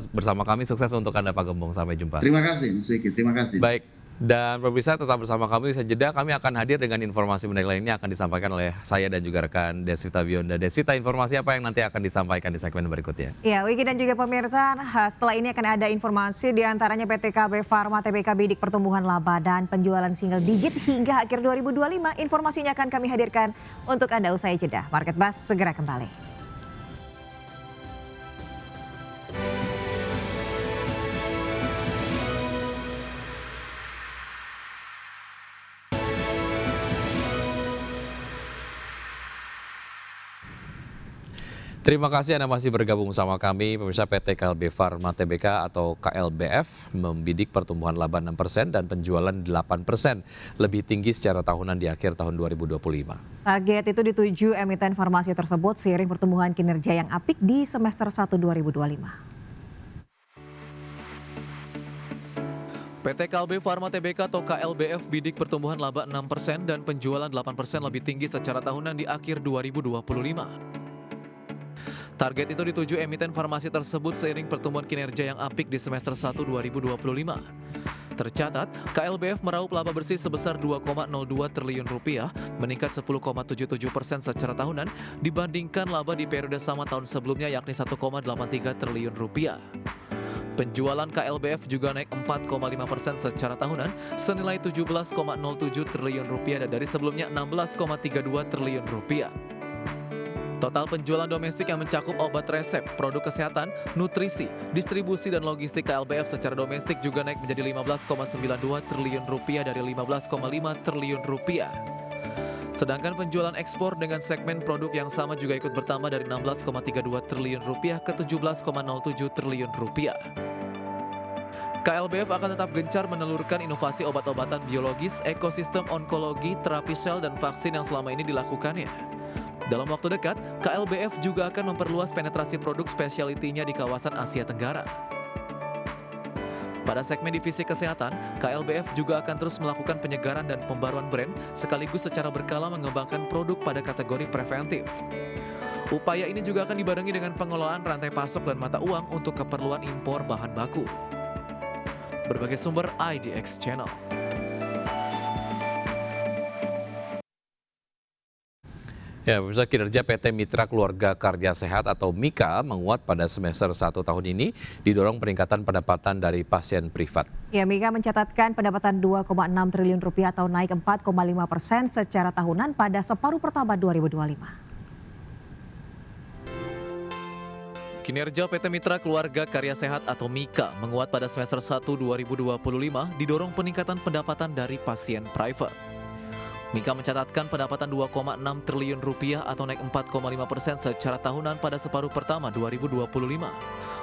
bersama kami. Sukses untuk Anda, Pak Gembong. Sampai jumpa. Terima kasih, Mas Wiki. Terima kasih. Baik. Dan pemirsa tetap bersama kami, usai jeda kami akan hadir dengan informasi menarik lainnya akan disampaikan oleh saya dan juga rekan Desvita Bionda. Desvita, informasi apa yang nanti akan disampaikan di segmen berikutnya? Ya, Wiki dan juga pemirsa, setelah ini akan ada informasi diantaranya PT KB Pharma Tbk bidik pertumbuhan laba dan penjualan single digit hingga akhir 2025. Informasinya akan kami hadirkan untuk Anda usai jeda. Market Buzz segera kembali. Terima kasih Anda masih bergabung sama kami. Pemirsa, PT KLB Pharma Tbk atau KLBF membidik pertumbuhan laba 6% dan penjualan 8%, lebih tinggi secara tahunan di akhir tahun 2025. Target itu dituju emiten farmasi tersebut seiring pertumbuhan kinerja yang apik di semester 1 2025. PT KLB Pharma Tbk atau KLBF bidik pertumbuhan laba 6% dan penjualan 8% lebih tinggi secara tahunan di akhir 2025. Target itu dituju emiten farmasi tersebut seiring pertumbuhan kinerja yang apik di semester 1 2025. Tercatat, KLBF meraup laba bersih sebesar 2,02 triliun rupiah, meningkat 10,77% secara tahunan dibandingkan laba di periode sama tahun sebelumnya yakni 1,83 triliun rupiah. Penjualan KLBF juga naik 4,5% secara tahunan senilai 17,07 triliun rupiah dan dari sebelumnya 16,32 triliun rupiah. Total penjualan domestik yang mencakup obat resep, produk kesehatan, nutrisi, distribusi dan logistik KLBF secara domestik juga naik menjadi 15,92 triliun rupiah dari 15,5 triliun rupiah. Sedangkan penjualan ekspor dengan segmen produk yang sama juga ikut bertambah dari 16,32 triliun rupiah ke 17,07 triliun rupiah. KLBF akan tetap gencar menelurkan inovasi obat-obatan biologis, ekosistem onkologi, terapi sel dan vaksin yang selama ini dilakukannya. Dalam waktu dekat, KLBF juga akan memperluas penetrasi produk spesialitinya di kawasan Asia Tenggara. Pada segmen divisi kesehatan, KLBF juga akan terus melakukan penyegaran dan pembaruan brand sekaligus secara berkala mengembangkan produk pada kategori preventif. Upaya ini juga akan dibarengi dengan pengelolaan rantai pasok dan mata uang untuk keperluan impor bahan baku. Berbagai sumber IDX Channel. Ya, pemirsa, kinerja PT Mitra Keluarga Karya Sehat atau MIKA menguat pada semester 1 tahun ini didorong peningkatan pendapatan dari pasien privat. Ya, MIKA mencatatkan pendapatan 2,6 triliun rupiah atau naik 4,5% secara tahunan pada separuh pertama 2025. Kinerja PT Mitra Keluarga Karya Sehat atau MIKA menguat pada semester 1 2025 didorong peningkatan pendapatan dari pasien private. MIKA mencatatkan pendapatan 2,6 triliun rupiah atau naik 4,5% secara tahunan pada separuh pertama 2025.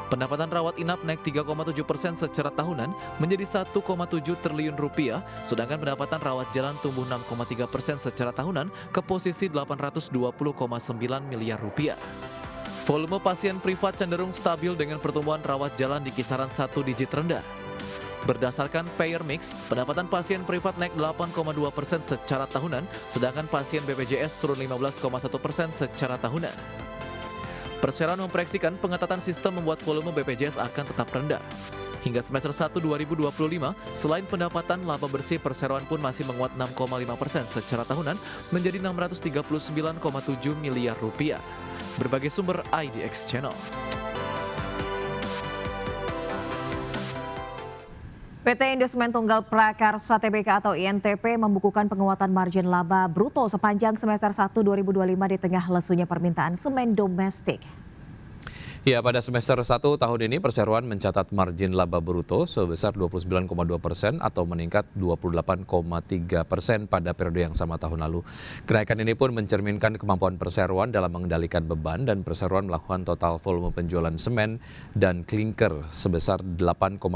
Pendapatan rawat inap naik 3,7% secara tahunan menjadi 1,7 triliun rupiah, sedangkan pendapatan rawat jalan tumbuh 6,3% secara tahunan ke posisi 820,9 miliar rupiah. Volume pasien privat cenderung stabil dengan pertumbuhan rawat jalan di kisaran 1 digit rendah. Berdasarkan payer mix, pendapatan pasien privat naik 8,2% secara tahunan, sedangkan pasien BPJS turun 15,1% secara tahunan. Perseroan memproyeksikan pengetatan sistem membuat volume BPJS akan tetap rendah. Hingga semester 1 2025, selain pendapatan, laba bersih perseroan pun masih menguat 6,5% secara tahunan menjadi 639,7 miliar rupiah. Berbagai sumber IDX Channel. PT Indosemen Tunggal Prakarsa Tbk atau INTP membukukan penguatan margin laba bruto sepanjang semester 1 2025 di tengah lesunya permintaan semen domestik. Ya, pada semester 1 tahun ini perseroan mencatat margin laba bruto sebesar 29,2% atau meningkat 28,3% pada periode yang sama tahun lalu. Kenaikan ini pun mencerminkan kemampuan perseroan dalam mengendalikan beban dan perseroan melakukan total volume penjualan semen dan klinker sebesar 8,89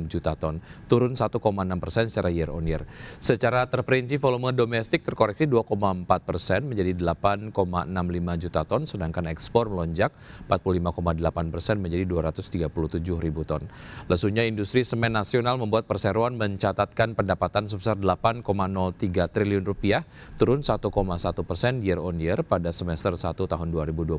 juta ton, turun 1,6% secara year on year. Secara terperinci volume domestik terkoreksi 2,4% menjadi 8,65 juta ton, sedangkan ekspor melonjak 45,8% menjadi 237 ribu ton. Lesunya industri semen nasional membuat perseroan mencatatkan pendapatan sebesar 8,03 triliun rupiah, turun 1,1% year on year pada semester 1 tahun 2025.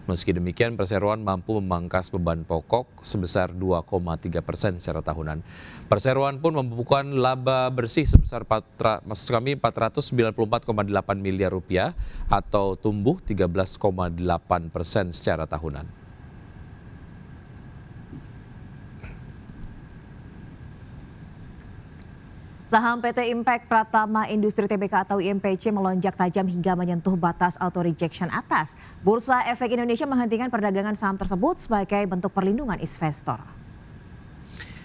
Meski demikian, perseroan mampu memangkas beban pokok sebesar 2,3% secara tahunan. Perseroan pun membukukan laba bersih sebesar 494,8 miliar rupiah atau tumbuh 13,8% secara tahunan. Saham PT Impact Pratama Industri Tbk atau IMPC melonjak tajam hingga menyentuh batas auto rejection atas. Bursa Efek Indonesia menghentikan perdagangan saham tersebut sebagai bentuk perlindungan investor.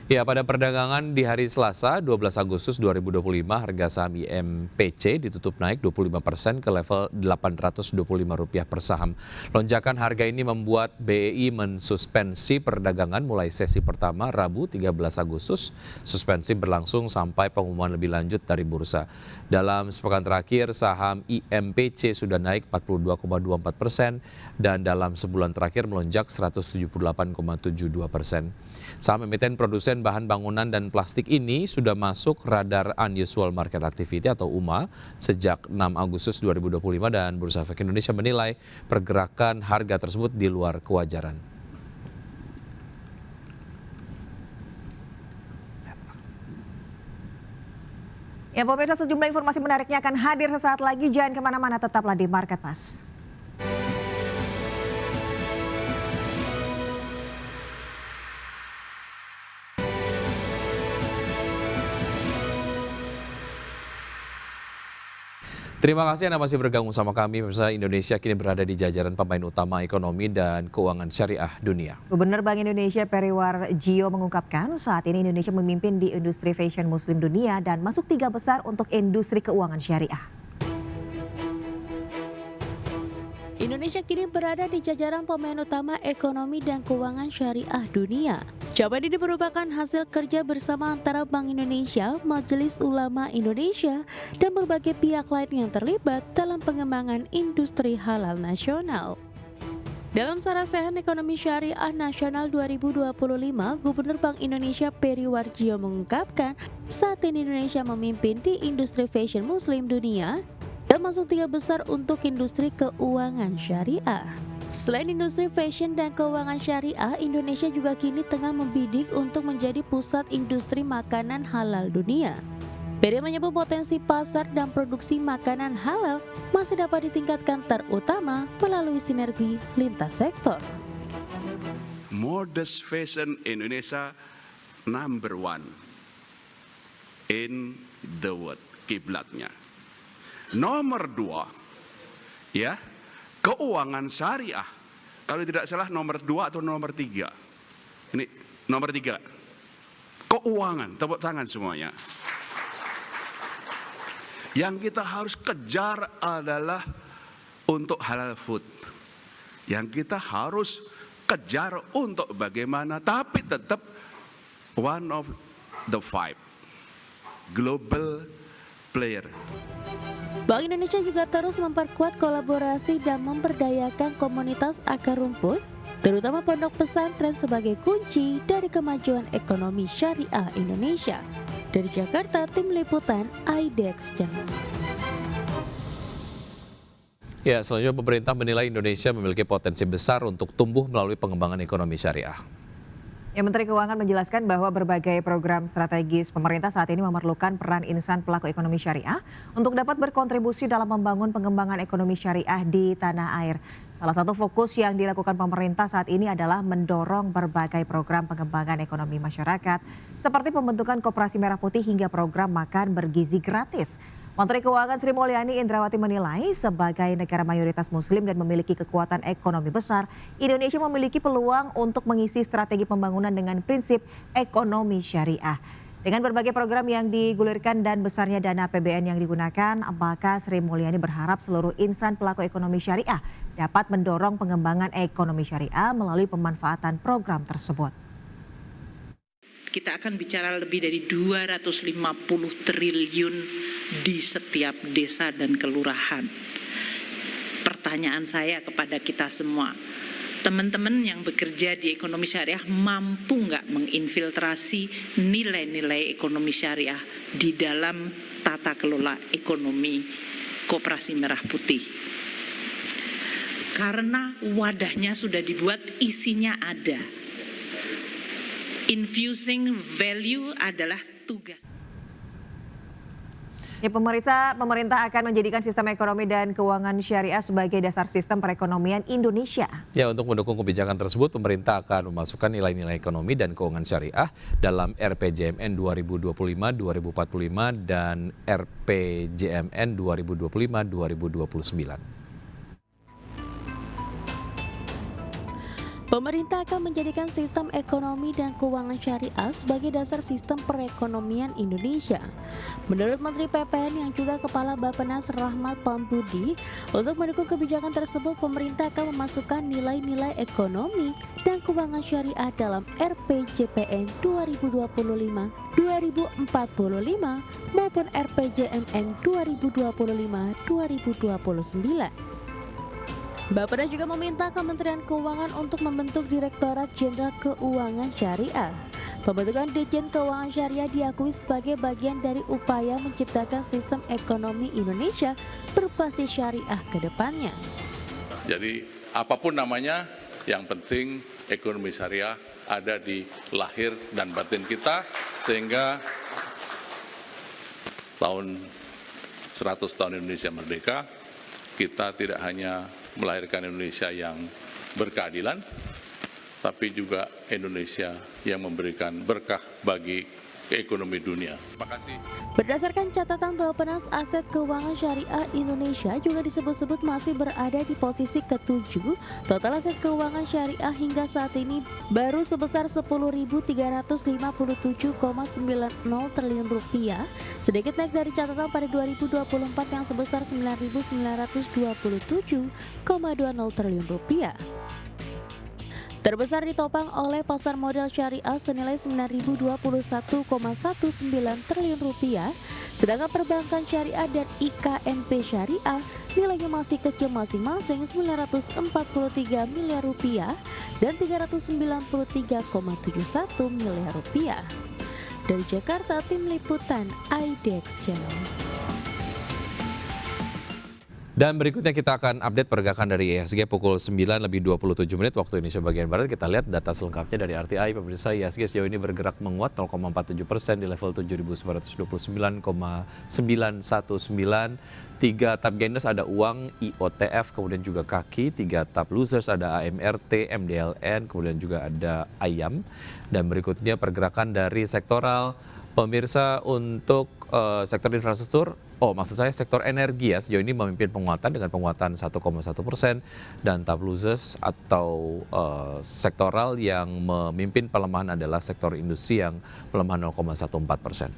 Ya, pada perdagangan di hari Selasa 12 Agustus 2025, harga saham IMPC ditutup naik 25% ke level Rp825 per saham. Lonjakan harga ini membuat BEI mensuspensi perdagangan mulai sesi pertama Rabu 13 Agustus. Suspensi berlangsung sampai pengumuman lebih lanjut dari bursa. Dalam sepekan terakhir, saham IMPC sudah naik 42,24% dan dalam sebulan terakhir melonjak 178,72%. Saham emiten produsen bahan bangunan dan plastik ini sudah masuk radar Unusual Market Activity atau UMA sejak 6 Agustus 2025 dan Bursa Efek Indonesia menilai pergerakan harga tersebut di luar kewajaran. Ya pemirsa, sejumlah informasi menariknya akan hadir sesaat lagi. Jangan kemana-mana, tetaplah di Market Pass. Terima kasih Anda masih bergabung sama kami. Pemirsa, Indonesia kini berada di jajaran pemain utama ekonomi dan keuangan syariah dunia. Gubernur Bank Indonesia Periwar Jio mengungkapkan saat ini Indonesia memimpin di industri fashion muslim dunia dan masuk 3 besar untuk industri keuangan syariah. Indonesia kini berada di jajaran pemain utama ekonomi dan keuangan syariah dunia. Capaian ini merupakan hasil kerja bersama antara Bank Indonesia, Majelis Ulama Indonesia, dan berbagai pihak lain yang terlibat dalam pengembangan industri halal nasional. Dalam Sarasehan Ekonomi Syariah Nasional 2025, Gubernur Bank Indonesia Periwar Jio mengungkapkan saat ini Indonesia memimpin di industri fashion muslim dunia dan masuk 3 besar untuk industri keuangan syariah. Selain industri fashion dan keuangan syariah, Indonesia juga kini tengah membidik untuk menjadi pusat industri makanan halal dunia. PD menyebut potensi pasar dan produksi makanan halal masih dapat ditingkatkan terutama melalui sinergi lintas sektor. Modest fashion Indonesia number 1 in the world, kiblatnya. Nomor 2, ya, keuangan syariah. Kalau tidak salah nomor 2 atau nomor 3. Ini nomor 3. Keuangan, tepuk tangan semuanya. Yang kita harus kejar adalah untuk halal food. Yang kita harus kejar untuk bagaimana, tapi tetap one of the 5 global player. Bank Indonesia juga terus memperkuat kolaborasi dan memberdayakan komunitas akar rumput, terutama pondok pesantren sebagai kunci dari kemajuan ekonomi syariah Indonesia. Dari Jakarta, Tim Liputan IDX Channel. Ya, selanjutnya pemerintah menilai Indonesia memiliki potensi besar untuk tumbuh melalui pengembangan ekonomi syariah. Ya, Menteri Keuangan menjelaskan bahwa berbagai program strategis pemerintah saat ini memerlukan peran insan pelaku ekonomi syariah untuk dapat berkontribusi dalam membangun pengembangan ekonomi syariah di tanah air. Salah satu fokus yang dilakukan pemerintah saat ini adalah mendorong berbagai program pengembangan ekonomi masyarakat seperti pembentukan Koperasi Merah Putih hingga program makan bergizi gratis. Menteri Keuangan Sri Mulyani Indrawati menilai sebagai negara mayoritas muslim dan memiliki kekuatan ekonomi besar, Indonesia memiliki peluang untuk mengisi strategi pembangunan dengan prinsip ekonomi syariah. Dengan berbagai program yang digulirkan dan besarnya dana APBN yang digunakan, maka Sri Mulyani berharap seluruh insan pelaku ekonomi syariah dapat mendorong pengembangan ekonomi syariah melalui pemanfaatan program tersebut. Kita akan bicara lebih dari 250 triliun di setiap desa dan kelurahan. Pertanyaan saya kepada kita semua, teman-teman yang bekerja di ekonomi syariah mampu nggak menginfiltrasi nilai-nilai ekonomi syariah di dalam tata kelola ekonomi Koperasi Merah Putih? Karena wadahnya sudah dibuat, isinya ada. Infusing value adalah tugas. Ya, pemerintah akan menjadikan sistem ekonomi dan keuangan syariah sebagai dasar sistem perekonomian Indonesia. Ya, untuk mendukung kebijakan tersebut, pemerintah akan memasukkan nilai-nilai ekonomi dan keuangan syariah dalam RPJMN 2025-2045 dan RPJMN 2025-2029. Pemerintah akan menjadikan sistem ekonomi dan keuangan syariah sebagai dasar sistem perekonomian Indonesia. Menurut Menteri PPN yang juga Kepala Bappenas Rahmat Pambudi, untuk mendukung kebijakan tersebut, pemerintah akan memasukkan nilai-nilai ekonomi dan keuangan syariah dalam RPJPN 2025-2045 maupun RPJMN 2025-2029. Bappenas juga meminta Kementerian Keuangan untuk membentuk Direktorat Jenderal Keuangan Syariah. Pembentukan Ditjen Keuangan Syariah diakui sebagai bagian dari upaya menciptakan sistem ekonomi Indonesia berbasis syariah ke depannya. Jadi apapun namanya, yang penting ekonomi syariah ada di lahir dan batin kita, sehingga tahun 100 tahun Indonesia Merdeka, kita tidak hanya melahirkan Indonesia yang berkeadilan, tapi juga Indonesia yang memberikan berkah bagi ekonomi dunia. Terima kasih. Berdasarkan catatan Bappenas, aset keuangan syariah Indonesia juga disebut-sebut masih berada di posisi ke-7. Total aset keuangan syariah hingga saat ini baru sebesar 10.357,90 triliun rupiah, sedikit naik dari catatan pada 2024 yang sebesar 9.927,20 triliun rupiah. Terbesar ditopang oleh pasar modal syariah senilai 9.021,19 triliun rupiah, sedangkan perbankan syariah dan IKMP syariah nilainya masih kecil masing-masing 943 miliar rupiah dan 393,71 miliar rupiah. Dari Jakarta, Tim Liputan IDX Channel. Dan berikutnya kita akan update pergerakan dari IHSG pukul 9:27 waktu Indonesia bagian Barat. Kita lihat data selengkapnya dari RTI. Pemirsa, IHSG sejauh ini bergerak menguat 0,47% di level 7.929,919. 3 top gainers ada uang, IOTF, kemudian juga kaki. 3 top losers ada AMRT, MDLN, kemudian juga ada Ayam. Dan berikutnya pergerakan dari sektoral. Pemirsa, untuk sektor infrastruktur, maksud saya sektor energi ya, sejauh ini memimpin penguatan dengan penguatan 1,1%, dan top losers atau sektoral yang memimpin pelemahan adalah sektor industri yang melemah 0,14%.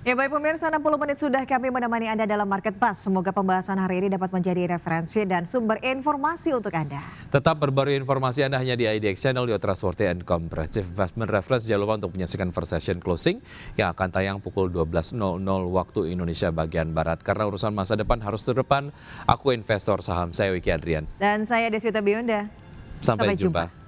Ya baik pemirsa, 60 menit sudah kami menemani Anda dalam Market Pass. Semoga pembahasan hari ini dapat menjadi referensi dan sumber informasi untuk Anda. Tetap berbaru informasi Anda hanya di IDX Channel, your trustworthy and comprehensive investment reference. Jangan lupa untuk menyaksikan first session closing yang akan tayang pukul 12.00 waktu Indonesia bagian Barat. Karena urusan masa depan harus terdepan, aku investor saham, saya Wiki Adrian. Dan saya Deswita Bionda. Sampai jumpa.